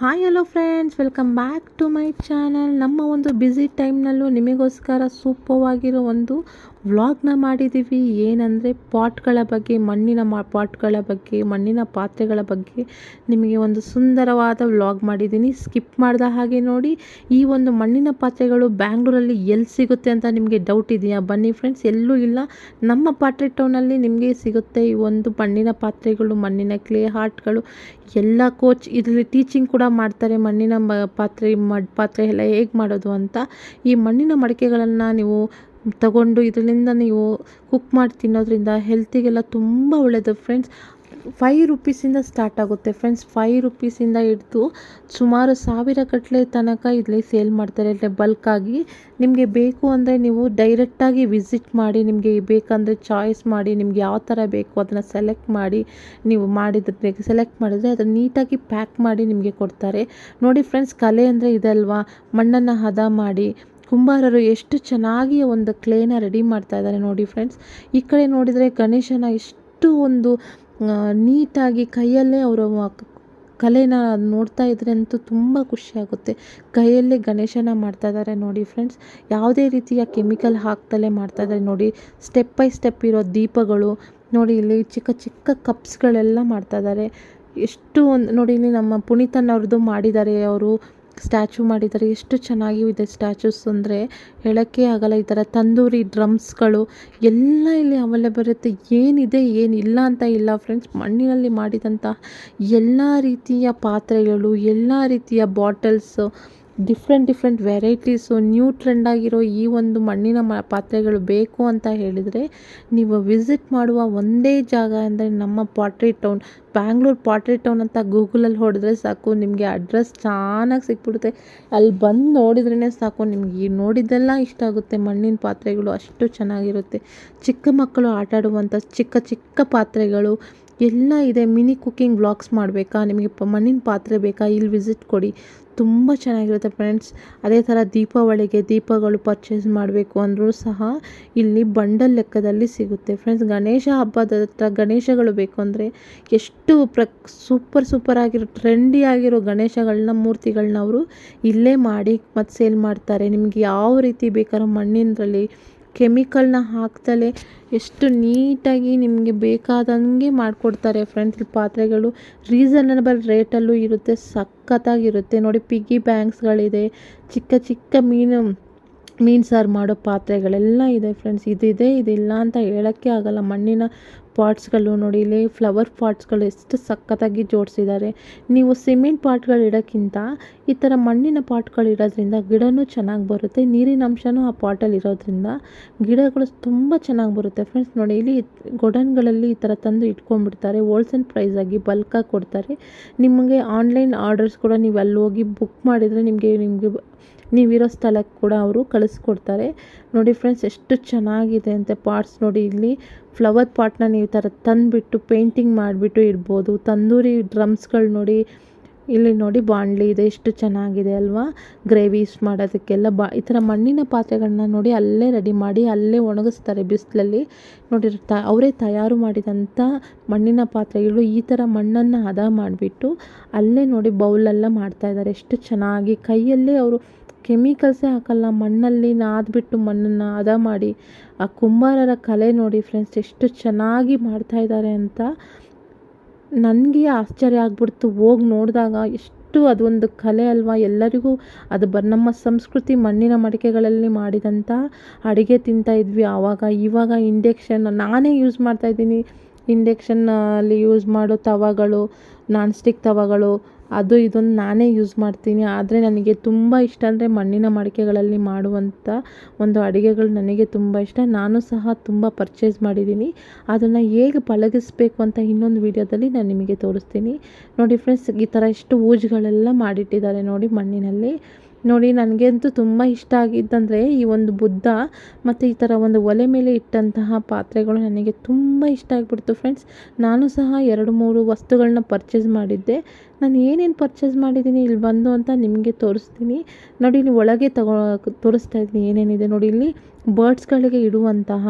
Hi hello friends, welcome back to my channel. ನಮ್ಮ ಒಂದು busy ಟೈಮ್ನಲ್ಲೂ ನಿಮಗೋಸ್ಕರ ಸೂಪರ್ವಾಗಿರೋ ಒಂದು ವ್ಲಾಗ್ನ ಮಾಡಿದ್ದೀವಿ. ಏನಂದರೆ ಪಾಟ್ಗಳ ಬಗ್ಗೆ, ಮಣ್ಣಿನ ಪಾಟ್ಗಳ ಬಗ್ಗೆ, ಮಣ್ಣಿನ ಪಾತ್ರೆಗಳ ಬಗ್ಗೆ ನಿಮಗೆ ಒಂದು ಸುಂದರವಾದ ವ್ಲಾಗ್ ಮಾಡಿದ್ದೀನಿ. ಸ್ಕಿಪ್ ಮಾಡಿದ ಹಾಗೆ ನೋಡಿ. ಈ ಒಂದು ಮಣ್ಣಿನ ಪಾತ್ರೆಗಳು ಬ್ಯಾಂಗ್ಳೂರಲ್ಲಿ ಎಲ್ಲಿ ಸಿಗುತ್ತೆ ಅಂತ ನಿಮಗೆ ಡೌಟ್ ಇದೆಯಾ? ಬನ್ನಿ ಫ್ರೆಂಡ್ಸ್, ಎಲ್ಲೂ ಇಲ್ಲ, ನಮ್ಮ ಪಾಟ್ರೆ ಟೌನಲ್ಲಿ ನಿಮಗೆ ಸಿಗುತ್ತೆ ಈ ಒಂದು ಮಣ್ಣಿನ ಪಾತ್ರೆಗಳು, ಮಣ್ಣಿನ ಕ್ಲೇ ಆರ್ಟ್ಗಳು ಎಲ್ಲ. ಕೋಚ್ ಇದರಲ್ಲಿ ಟೀಚಿಂಗ್ ಕೂಡ ಮಾಡ್ತಾರೆ, ಮಣ್ಣಿನ ಮಡ್ ಪಾತ್ರೆ ಎಲ್ಲ ಹೇಗೆ ಮಾಡೋದು ಅಂತ. ಈ ಮಣ್ಣಿನ ಮಡಿಕೆಗಳನ್ನು ನೀವು ತಗೊಂಡು ಇದರಿಂದ ನೀವು ಕುಕ್ ಮಾಡಿ ತಿನ್ನೋದ್ರಿಂದ ಹೆಲ್ತಿಗೆಲ್ಲ ತುಂಬ ಒಳ್ಳೆಯದು ಫ್ರೆಂಡ್ಸ್. 5 ರುಪೀಸಿಂದ ಸ್ಟಾರ್ಟ್ ಆಗುತ್ತೆ ಫ್ರೆಂಡ್ಸ್. 5 ರುಪೀಸಿಂದ ಹಿಡಿದು ಸುಮಾರು 1000 ಗಟ್ಟಲೆ ತನಕ ಇಲ್ಲಿ ಸೇಲ್ ಮಾಡ್ತಾರೆ ಬಲ್ಕಾಗಿ. ನಿಮಗೆ ಬೇಕು ಅಂದರೆ ನೀವು ಡೈರೆಕ್ಟಾಗಿ ವಿಸಿಟ್ ಮಾಡಿ, ನಿಮಗೆ ಬೇಕಂದರೆ ಚಾಯ್ಸ್ ಮಾಡಿ, ನಿಮ್ಗೆ ಯಾವ ಥರ ಬೇಕು ಅದನ್ನು ಸೆಲೆಕ್ಟ್ ಮಾಡಿ, ನೀವು ಸೆಲೆಕ್ಟ್ ಮಾಡಿದರೆ ಅದನ್ನು ನೀಟಾಗಿ ಪ್ಯಾಕ್ ಮಾಡಿ ನಿಮಗೆ ಕೊಡ್ತಾರೆ. ನೋಡಿ ಫ್ರೆಂಡ್ಸ್, ಕಲೆ ಅಂದರೆ ಇದಲ್ವಾ, ಮಣ್ಣನ್ನು ಹದ ಮಾಡಿ ಕುಂಬಾರರು ಎಷ್ಟು ಚೆನ್ನಾಗಿ ಒಂದು ಕ್ಲೇನ ರೆಡಿ ಮಾಡ್ತಾ ಇದ್ದಾರೆ ನೋಡಿ ಫ್ರೆಂಡ್ಸ್. ಈ ಕಡೆ ನೋಡಿದರೆ ಗಣೇಶನ ಎಷ್ಟು ಒಂದು ನೀಟಾಗಿ ಕೈಯಲ್ಲೇ ಅವರು ಕಲೆನ ನೋಡ್ತಾ ಇದ್ರೆ ಅಂತೂ ತುಂಬ ಖುಷಿಯಾಗುತ್ತೆ. ಕೈಯಲ್ಲೇ ಗಣೇಶನ ಮಾಡ್ತಾ ಇದ್ದಾರೆ ನೋಡಿ ಫ್ರೆಂಡ್ಸ್. ಯಾವುದೇ ರೀತಿಯ ಕೆಮಿಕಲ್ ಹಾಕ್ತಲೇ ಮಾಡ್ತಾ ಇದ್ದಾರೆ ನೋಡಿ. ಸ್ಟೆಪ್ ಬೈ ಸ್ಟೆಪ್ ಇರೋ ದೀಪಗಳು ನೋಡಿ, ಇಲ್ಲಿ ಚಿಕ್ಕ ಚಿಕ್ಕ ಕಪ್ಸ್ಗಳೆಲ್ಲ ಮಾಡ್ತಾ ಇದ್ದಾರೆ. ಎಷ್ಟು ನೋಡಿ, ಇಲ್ಲಿ ನಮ್ಮ ಪುನೀತನವ್ರದ್ದು ಮಾಡಿದ್ದಾರೆ, ಅವರು ಸ್ಟ್ಯಾಚು ಮಾಡಿದ್ದಾರೆ. ಎಷ್ಟು ಚೆನ್ನಾಗಿದೆ ಸ್ಟ್ಯಾಚುಸ್ ಅಂದರೆ ಹೇಳೋಕ್ಕೆ ಆಗಲ್ಲ. ಈ ಥರ ತಂದೂರಿ ಡ್ರಮ್ಸ್ಗಳು ಎಲ್ಲ ಇಲ್ಲಿ ಅವೈಲೇಬಲ್ ಇರುತ್ತೆ. ಏನಿದೆ ಏನಿಲ್ಲ ಅಂತ ಇಲ್ಲ ಫ್ರೆಂಡ್ಸ್. ಮಣ್ಣಿನಲ್ಲಿ ಮಾಡಿದಂಥ ಎಲ್ಲ ರೀತಿಯ ಪಾತ್ರೆಗಳು, ಎಲ್ಲ ರೀತಿಯ bottles, different varieties, new trend ಆಗಿರೋ ಈ ಒಂದು ಮಣ್ಣಿನ ಪಾತ್ರೆಗಳು ಬೇಕು ಅಂತ ಹೇಳಿದರೆ ನೀವು ವಿಸಿಟ್ ಮಾಡುವ ಒಂದೇ ಜಾಗ ಅಂದರೆ ನಮ್ಮ pottery town, Bangalore pottery town ಅಂತ ಗೂಗಲಲ್ಲಿ ಹೊಡೆದ್ರೆ ಸಾಕು, ನಿಮಗೆ ಅಡ್ರೆಸ್ ಚೆನ್ನಾಗಿ ಸಿಕ್ಬಿಡುತ್ತೆ. ಅಲ್ಲಿ ಬಂದು ನೋಡಿದ್ರೇ ಸಾಕು, ನಿಮಗೆ ನೋಡಿದ್ದೆಲ್ಲ ಇಷ್ಟ ಆಗುತ್ತೆ. ಮಣ್ಣಿನ ಪಾತ್ರೆಗಳು ಅಷ್ಟು ಚೆನ್ನಾಗಿರುತ್ತೆ. ಚಿಕ್ಕ ಮಕ್ಕಳು ಆಟ ಆಡುವಂಥ ಚಿಕ್ಕ ಚಿಕ್ಕ ಪಾತ್ರೆಗಳು ಎಲ್ಲ ಇದೆ. ಮಿನಿ ಕುಕ್ಕಿಂಗ್ ವ್ಲಾಗ್ಸ್ ಮಾಡಬೇಕಾ, ನಿಮಗೆ ಮಣ್ಣಿನ ಪಾತ್ರೆ ಬೇಕಾ, ಇಲ್ಲಿ ವಿಸಿಟ್ ಕೊಡಿ, ತುಂಬ ಚೆನ್ನಾಗಿರುತ್ತೆ ಫ್ರೆಂಡ್ಸ್. ಅದೇ ಥರ ದೀಪಾವಳಿಗೆ ದೀಪಗಳು ಪರ್ಚೇಸ್ ಮಾಡಬೇಕು ಅಂದರೂ ಸಹ ಇಲ್ಲಿ ಬಂಡಲ್ ಲೆಕ್ಕದಲ್ಲಿ ಸಿಗುತ್ತೆ ಫ್ರೆಂಡ್ಸ್. ಗಣೇಶ ಹಬ್ಬದ ಹತ್ರ ಗಣೇಶಗಳು ಬೇಕು ಅಂದರೆ ಎಷ್ಟು ಸೂಪರ್ ಆಗಿರೋ ಟ್ರೆಂಡಿ ಆಗಿರೋ ಗಣೇಶಗಳನ್ನ, ಮೂರ್ತಿಗಳನ್ನ ಅವರು ಇಲ್ಲೇ ಮಾಡಿ ಮತ್ತು ಸೇಲ್ ಮಾಡ್ತಾರೆ. ನಿಮಗೆ ಯಾವ ರೀತಿ ಬೇಕಾದ್ರೂ ಮಣ್ಣಿನರಲ್ಲಿ ಕೆಮಿಕಲ್ನ ಹಾಕ್ತಲೇ ಎಷ್ಟು ನೀಟಾಗಿ ನಿಮಗೆ ಬೇಕಾದಂಗೆ ಮಾಡಿಕೊಡ್ತಾರೆ ಫ್ರೆಂಡ್ಸ್. ಈ ಪಾತ್ರೆಗಳು ರೀಸನಬಲ್ ರೇಟಲ್ಲೂ ಇರುತ್ತೆ, ಸಖತ್ತಾಗಿರುತ್ತೆ ನೋಡಿ. ಪಿಗ್ಗಿ ಬ್ಯಾಂಕ್ಸ್ಗಳಿದೆ, ಚಿಕ್ಕ ಚಿಕ್ಕ ಮೀನು ಸಾರು ಮಾಡೋ ಪಾತ್ರೆಗಳೆಲ್ಲ ಇದೆ ಫ್ರೆಂಡ್ಸ್. ಇದಿಲ್ಲ ಅಂತ ಹೇಳೋಕ್ಕೆ ಆಗಲ್ಲ. ಮಣ್ಣಿನ ಪಾಟ್ಸ್ಗಳು ನೋಡಿ, ಇಲ್ಲಿ ಫ್ಲವರ್ ಪಾಟ್ಸ್ಗಳು ಎಷ್ಟು ಸಖತ್ತಾಗಿ ಜೋಡಿಸಿದ್ದಾರೆ. ನೀವು ಸಿಮೆಂಟ್ ಪಾಟ್ಗಳು ಇಡೋಕ್ಕಿಂತ ಈ ಥರ ಮಣ್ಣಿನ ಪಾಟ್ಗಳು ಇಡೋದ್ರಿಂದ ಗಿಡನೂ ಚೆನ್ನಾಗಿ ಬರುತ್ತೆ. ನೀರಿನ ಅಂಶನೂ ಆ ಪಾಟಲ್ಲಿ ಇರೋದ್ರಿಂದ ಗಿಡಗಳು ತುಂಬ ಚೆನ್ನಾಗಿ ಬರುತ್ತೆ ಫ್ರೆಂಡ್ಸ್. ನೋಡಿ, ಇಲ್ಲಿ ಗೋಡನ್ಗಳಲ್ಲಿ ಈ ಥರ ತಂದು ಇಟ್ಕೊಂಡ್ಬಿಡ್ತಾರೆ. ಹೋಲ್ಸೇಲ್ ಪ್ರೈಸಾಗಿ ಬಲ್ಕಾಗಿ ಕೊಡ್ತಾರೆ. ನಿಮಗೆ ಆನ್ಲೈನ್ ಆರ್ಡರ್ಸ್ ಕೂಡ ನೀವು ಅಲ್ಲಿ ಹೋಗಿ ಬುಕ್ ಮಾಡಿದರೆ ನಿಮಗೆ ನೀವಿರೋ ಸ್ಥಳಕ್ಕೆ ಕೂಡ ಅವರು ಕಳಿಸ್ಕೊಡ್ತಾರೆ. ನೋಡಿ ಫ್ರೆಂಡ್ಸ್, ಎಷ್ಟು ಚೆನ್ನಾಗಿದೆ ಅಂತ ಪಾಟ್ಸ್ ನೋಡಿ. ಇಲ್ಲಿ ಫ್ಲವರ್ ಪಾಟ್ನ ನೀವು ಈ ಥರ ತಂದುಬಿಟ್ಟು ಪೇಂಟಿಂಗ್ ಮಾಡಿಬಿಟ್ಟು ಇಡ್ಬೋದು. ತಂದೂರಿ ಡ್ರಮ್ಸ್ಗಳು ನೋಡಿ, ಇಲ್ಲಿ ನೋಡಿ ಬಾಣಲಿ ಇದೆ, ಎಷ್ಟು ಚೆನ್ನಾಗಿದೆ ಅಲ್ವಾ, ಗ್ರೇವೀಸ್ ಮಾಡೋದಕ್ಕೆಲ್ಲ. ಈ ಥರ ಮಣ್ಣಿನ ಪಾತ್ರೆಗಳನ್ನ ನೋಡಿ ಅಲ್ಲೇ ರೆಡಿ ಮಾಡಿ ಅಲ್ಲೇ ಒಣಗಿಸ್ತಾರೆ ಬಿಸಿಲಲ್ಲಿ. ನೋಡಿ, ಅವರೇ ತಯಾರು ಮಾಡಿದಂಥ ಮಣ್ಣಿನ ಪಾತ್ರೆಗಳು ಈ ಥರ ಮಣ್ಣನ್ನು ಹದ ಮಾಡಿಬಿಟ್ಟು ಅಲ್ಲೇ ನೋಡಿ ಬೌಲೆಲ್ಲ ಮಾಡ್ತಾಯಿದ್ದಾರೆ. ಎಷ್ಟು ಚೆನ್ನಾಗಿ ಕೈಯಲ್ಲೇ ಅವರು ಕೆಮಿಕಲ್ಸೇ ಹಾಕಲ್ಲ, ಮಣ್ಣಲ್ಲಿ ನಾದ್ಬಿಟ್ಟು ಮಣ್ಣನ್ನು ಹದ ಮಾಡಿ ಆ ಕುಂಬಾರರ ಕಲೆ ನೋಡಿ ಫ್ರೆಂಡ್ಸ್, ಎಷ್ಟು ಚೆನ್ನಾಗಿ ಮಾಡ್ತಾಯಿದ್ದಾರೆ ಅಂತ ನನಗೆ ಆಶ್ಚರ್ಯ ಆಗ್ಬಿಡ್ತು ಹೋಗಿ ನೋಡಿದಾಗ. ಎಷ್ಟು ಅದೊಂದು ಕಲೆ ಅಲ್ವಾ, ಎಲ್ಲರಿಗೂ ಅದು ನಮ್ಮ ಸಂಸ್ಕೃತಿ. ಮಣ್ಣಿನ ಮಡಿಕೆಗಳಲ್ಲಿ ಮಾಡಿದಂಥ ಅಡುಗೆ ತಿಂತಾಯಿದ್ವಿ ಆವಾಗ. ಇವಾಗ ಇಂಡಕ್ಷನ್ ನಾನೇ ಯೂಸ್ ಮಾಡ್ತಾಯಿದ್ದೀನಿ. ಇಂಡಕ್ಷನ್ನಲ್ಲಿ ಯೂಸ್ ಮಾಡೋ ತವಗಳು, ನಾನ್ ಸ್ಟಿಕ್ ತವಗಳು, ಅದು ಇದನ್ನು ನಾನೇ ಯೂಸ್ ಮಾಡ್ತೀನಿ. ಆದರೆ ನನಗೆ ತುಂಬ ಇಷ್ಟ ಅಂದರೆ ಮಣ್ಣಿನ ಮಡಿಕೆಗಳಲ್ಲಿ ಮಾಡುವಂಥ ಒಂದು ಅಡುಗೆಗಳು ನನಗೆ ತುಂಬ ಇಷ್ಟ. ನಾನು ಸಹ ತುಂಬ ಪರ್ಚೇಸ್ ಮಾಡಿದ್ದೀನಿ. ಅದನ್ನು ಹೇಗೆ ಪಳಗಿಸ್ಬೇಕು ಅಂತ ಇನ್ನೊಂದು ವಿಡಿಯೋದಲ್ಲಿ ನಾನು ನಿಮಗೆ ತೋರಿಸ್ತೀನಿ. ನೋಡಿ ಫ್ರೆಂಡ್ಸ್, ಈ ಥರ ಎಷ್ಟು ಊಜುಗಳೆಲ್ಲ ಮಾಡಿಟ್ಟಿದ್ದಾರೆ ನೋಡಿ ಮಣ್ಣಿನಲ್ಲಿ. ನೋಡಿ, ನನಗಂತೂ ತುಂಬ ಇಷ್ಟ ಆಗಿದ್ದಂದರೆ ಈ ಒಂದು ಬುದ್ಧ ಮತ್ತು ಈ ಥರ ಒಂದು ಒಲೆ ಮೇಲೆ ಇಟ್ಟಂತಹ ಪಾತ್ರೆಗಳು ನನಗೆ ತುಂಬ ಇಷ್ಟ ಆಗಿಬಿಡ್ತು ಫ್ರೆಂಡ್ಸ್. ನಾನು ಸಹ 2-3 ವಸ್ತುಗಳನ್ನ ಪರ್ಚೇಸ್ ಮಾಡಿದ್ದೆ. ನಾನು ಏನೇನು ಪರ್ಚೇಸ್ ಮಾಡಿದ್ದೀನಿ ಇಲ್ಲಿ ಬಂದು ಅಂತ ನಿಮಗೆ ತೋರಿಸ್ತೀನಿ ನೋಡಿ. ಇಲ್ಲಿ ಒಳಗೆ ತೋರಿಸ್ತಾ ಇದ್ದೀನಿ ಏನೇನಿದೆ ನೋಡಿ. ಇಲ್ಲಿ ಬರ್ಡ್ಸ್ಗಳಿಗೆ ಇಡುವಂತಹ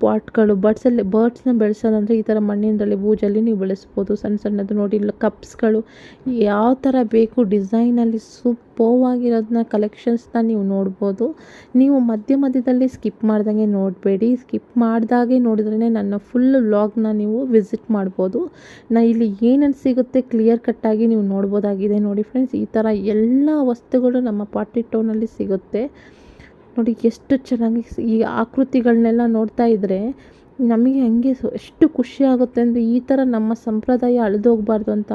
ಪಾಟ್ಗಳು ಬರ್ಡ್ಸ್ನ ಬೆಳೆಸೋದಂದರೆ ಈ ಥರ ಮಣ್ಣಿನಲ್ಲಿ ಬೂಜಲ್ಲಿ ನೀವು ಬೆಳೆಸ್ಬೋದು. ಸಣ್ಣ ಸಣ್ಣದು ನೋಡಿ, ಇಲ್ಲ ಕಪ್ಸ್ಗಳು ಯಾವ ಥರ ಬೇಕು ಡಿಸೈನಲ್ಲಿ ಸೂಪರ್ವಾಗಿರೋದನ್ನ ಕಲೆಕ್ಷನ್ಸ್ನ ನೀವು ನೋಡ್ಬೋದು. ನೀವು ಮಧ್ಯದಲ್ಲಿ ಸ್ಕಿಪ್ ಮಾಡ್ದಂಗೆ ನೋಡಬೇಡಿ. ಸ್ಕಿಪ್ ಮಾಡಿದಾಗೆ ನೋಡಿದ್ರೇ ನನ್ನ ಫುಲ್ ವ್ಲಾಗ್ನ ನೀವು ವಿಸಿಟ್ ಮಾಡ್ಬೋದು. ಇಲ್ಲಿ ಏನೇನು ಸಿಗುತ್ತೆ ಕ್ಲಿಯರ್ ಕಟ್ಟಾಗಿ ನೀವು ನೋಡ್ಬೋದಾಗಿದೆ. ನೋಡಿ ಫ್ರೆಂಡ್ಸ್, ಈ ಥರ ಎಲ್ಲ ವಸ್ತುಗಳು ನಮ್ಮ ಪಾಟಿ ಟೌನಲ್ಲಿ ಸಿಗುತ್ತೆ. ನೋಡಿ ಎಷ್ಟು ಚೆನ್ನಾಗಿ ಈ ಆಕೃತಿಗಳನ್ನೆಲ್ಲ ನೋಡ್ತಾ ಇದ್ದರೆ ನಮಗೆ ಹಂಗೆ ಎಷ್ಟು ಖುಷಿ ಆಗುತ್ತೆ ಅಂದರೆ, ಈ ಥರ ನಮ್ಮ ಸಂಪ್ರದಾಯ ಅಳಿದೋಗ್ಬಾರ್ದು ಅಂತ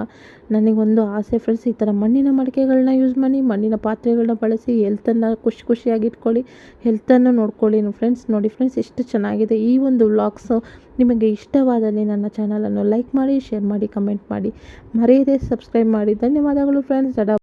ನನಗೊಂದು ಆಸೆ ಫ್ರೆಂಡ್ಸ್. ಈ ಥರ ಮಣ್ಣಿನ ಮಡಿಕೆಗಳನ್ನ ಯೂಸ್ ಮಾಡಿ, ಮಣ್ಣಿನ ಪಾತ್ರೆಗಳನ್ನ ಬಳಸಿ ಹೆಲ್ತನ್ನು ಖುಷಿಯಾಗಿ ಇಟ್ಕೊಳ್ಳಿ, ಹೆಲ್ತನ್ನು ನೋಡ್ಕೊಳ್ಳಿ ಫ್ರೆಂಡ್ಸ್. ನೋಡಿ ಫ್ರೆಂಡ್ಸ್, ಎಷ್ಟು ಚೆನ್ನಾಗಿದೆ ಈ ಒಂದು ವ್ಲಾಗ್ಸು. ನಿಮಗೆ ಇಷ್ಟವಾದಲ್ಲಿ ನನ್ನ ಚಾನಲನ್ನು ಲೈಕ್ ಮಾಡಿ, ಶೇರ್ ಮಾಡಿ, ಕಮೆಂಟ್ ಮಾಡಿ, ಮರೆಯದೆ ಸಬ್ಸ್ಕ್ರೈಬ್ ಮಾಡಿ. ಧನ್ಯವಾದಗಳು ಫ್ರೆಂಡ್ಸ್.